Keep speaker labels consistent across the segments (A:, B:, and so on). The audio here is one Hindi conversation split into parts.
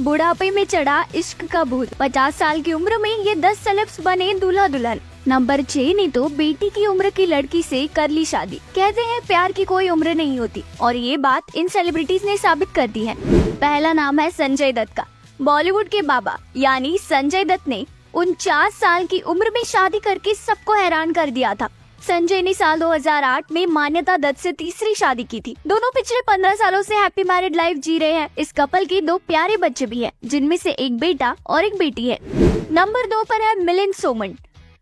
A: बुढ़ापे में चढ़ा इश्क का भूत। 50 साल की उम्र में ये 10 सेलेब्स बने दूल्हा दुल्हन। नंबर 6 ने तो बेटी की उम्र की लड़की से कर ली शादी। कहते हैं प्यार की कोई उम्र नहीं होती और ये बात इन सेलिब्रिटीज ने साबित कर दी है। पहला नाम है संजय दत्त का। बॉलीवुड के बाबा यानी संजय दत्त ने 49 साल की उम्र में शादी करके सबको हैरान कर दिया था। संजय ने साल 2008 में मान्यता दत्त से तीसरी शादी की थी। दोनों पिछले 15 सालों से हैप्पी मैरिड लाइफ जी रहे हैं। इस कपल के 2 प्यारे बच्चे भी हैं, जिनमें से एक बेटा और एक बेटी है। नंबर 2 पर है मिलिंद सोमन।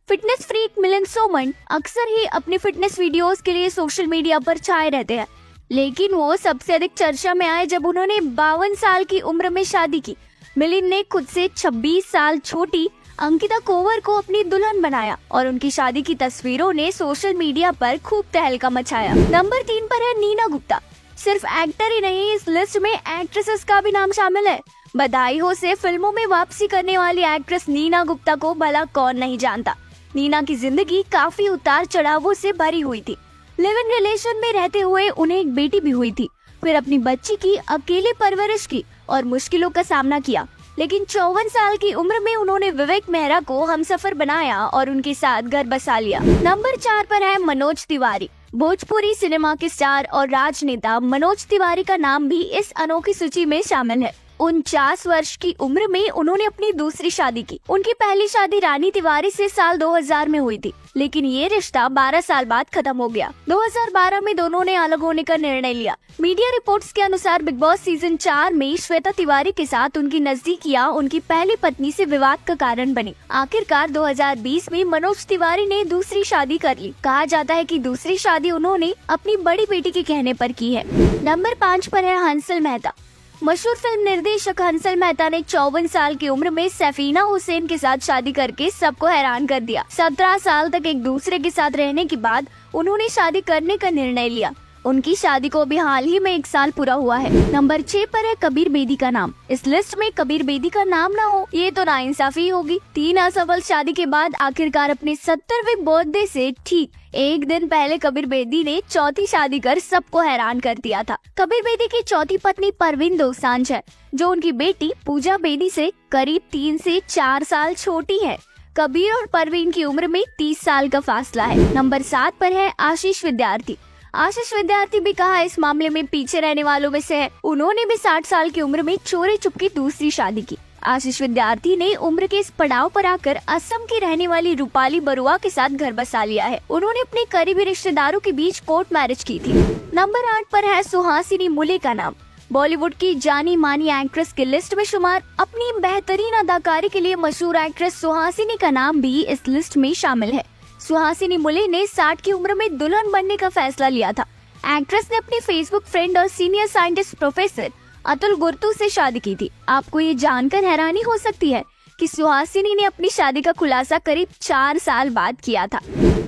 A: फिटनेस फ्रीक मिलिंद सोमन अक्सर ही अपनी फिटनेस वीडियोस के लिए सोशल मीडिया पर छाए रहते हैं, लेकिन वो सबसे अधिक चर्चा में आए जब उन्होंने 52 साल की उम्र में शादी की। मिलिंद ने खुद से 26 साल छोटी अंकिता कोवर को अपनी दुल्हन बनाया और उनकी शादी की तस्वीरों ने सोशल मीडिया पर खूब तहलका मचाया। नंबर 3 पर है नीना गुप्ता। सिर्फ एक्टर ही नहीं, इस लिस्ट में एक्ट्रेसेस का भी नाम शामिल है। बधाई हो से फिल्मों में वापसी करने वाली एक्ट्रेस नीना गुप्ता को भला कौन नहीं जानता। नीना की जिंदगी काफी उतार चढ़ावों से भरी हुई थी। लिव इन रिलेशन में रहते हुए उन्हें एक बेटी भी हुई थी। फिर अपनी बच्ची की अकेले परवरिश की और मुश्किलों का सामना किया, लेकिन 54 साल की उम्र में उन्होंने विवेक मेहरा को हमसफर बनाया और उनके साथ घर बसा लिया। नंबर 4 पर है मनोज तिवारी। भोजपुरी सिनेमा के स्टार और राजनेता मनोज तिवारी का नाम भी इस अनोखी सूची में शामिल है। 49 वर्ष की उम्र में उन्होंने अपनी दूसरी शादी की। उनकी पहली शादी रानी तिवारी से साल 2000 में हुई थी, लेकिन ये रिश्ता 12 साल बाद खत्म हो गया। 2012 में दोनों ने अलग होने का निर्णय लिया। मीडिया रिपोर्ट्स के अनुसार बिग बॉस सीजन 4 में श्वेता तिवारी के साथ उनकी नजदीकियां उनकी पहली पत्नी से विवाद का कारण बनी। आखिरकार 2020 में मनोज तिवारी ने दूसरी शादी कर ली। कहा जाता है कि दूसरी शादी उन्होंने अपनी बड़ी बेटी के कहने पर की है। नंबर 5 पर है हंसल मेहता। मशहूर फिल्म निर्देशक हंसल मेहता ने 54 साल की उम्र में सफीना हुसैन के साथ शादी करके सबको हैरान कर दिया। 17 साल तक एक दूसरे के साथ रहने के बाद उन्होंने शादी करने का निर्णय लिया। उनकी शादी को भी हाल ही में 1 साल पूरा हुआ है। नंबर 6 पर है कबीर बेदी का नाम। इस लिस्ट में कबीर बेदी का नाम ना हो ये तो नाइंसाफी होगी। 3 असफल शादी के बाद आखिरकार अपने 70वें बर्थडे से ठीक 1 दिन पहले कबीर बेदी ने चौथी शादी कर सबको हैरान कर दिया था। कबीर बेदी की चौथी पत्नी परवीन दोसांझ है, जो उनकी बेटी पूजा बेदी से करीब 3 से 4 साल छोटी है। कबीर और परवीन की उम्र में 30 साल का फासला है। नंबर 7 पर है आशीष विद्यार्थी। आशीष विद्यार्थी भी कहा इस मामले में पीछे रहने वालों में से है। उन्होंने भी 60 साल की उम्र में चोरी चुपके दूसरी शादी की। आशीष विद्यार्थी ने उम्र के इस पड़ाव पर आकर असम की रहने वाली रूपाली बरुआ के साथ घर बसा लिया है। उन्होंने अपने करीबी रिश्तेदारों के बीच कोर्ट मैरिज की थी। नंबर 8 पर है सुहासिनी मुले का नाम। बॉलीवुड की जानी मानी एक्ट्रेस की लिस्ट में शुमार एक्ट्रेस बेहतरीन अदाकारी के लिए मशहूर एक्ट्रेस सुहासिनी का नाम भी इस लिस्ट में शामिल है। सुहासिनी मुले ने 60 की उम्र में दुल्हन बनने का फैसला लिया था। एक्ट्रेस ने अपने फेसबुक फ्रेंड और senior scientist professor Atul Gurtu से शादी की थी। आपको ये जानकर हैरानी हो सकती है कि सुहासिनी ने अपनी शादी का खुलासा करीब 4 साल बाद किया था।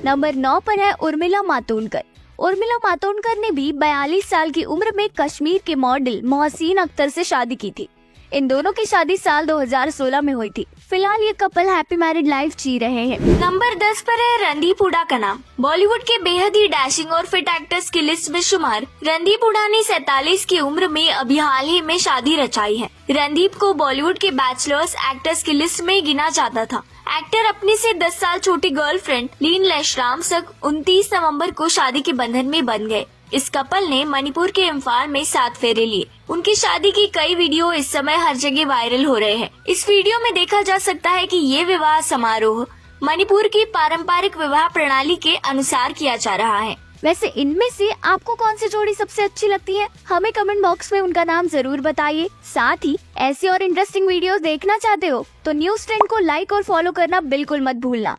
A: नंबर 9 पर है उर्मिला मातोंडकर। उर्मिला मातोंडकर ने भी 42 साल की उम्र में कश्मीर के मॉडल मोहसिन अख्तर से शादी की थी। इन दोनों की शादी साल 2016 में हुई थी। फिलहाल ये कपल हैप्पी मैरिड लाइफ जी रहे हैं। नंबर 10 पर है रणदीप हुड्डा का नाम। बॉलीवुड के बेहद ही डैशिंग और फिट एक्टर्स की लिस्ट में शुमार रणदीप हुड्डा ने 47 की उम्र में अभी हाल ही में शादी रचाई है। रणदीप को बॉलीवुड के बैचलर्स एक्टर्स की लिस्ट में गिना जाता था। एक्टर अपनी से 10 साल छोटी गर्लफ्रेंड लीन लेशराम संग 29 नवंबर को शादी के बंधन में बंध गए। इस कपल ने मणिपुर के इम्फाल में 7 फेरे लिए। उनकी शादी की कई वीडियो इस समय हर जगह वायरल हो रहे हैं। इस वीडियो में देखा जा सकता है कि ये विवाह समारोह मणिपुर की पारंपरिक विवाह प्रणाली के अनुसार किया जा रहा है। वैसे इनमें से आपको कौन सी जोड़ी सबसे अच्छी लगती है? हमें कमेंट बॉक्स में उनका नाम जरूर बताइए। साथ ही ऐसी और इंटरेस्टिंग वीडियोस देखना चाहते हो तो न्यूज़ ट्रेंड को लाइक और फॉलो करना बिल्कुल मत भूलना।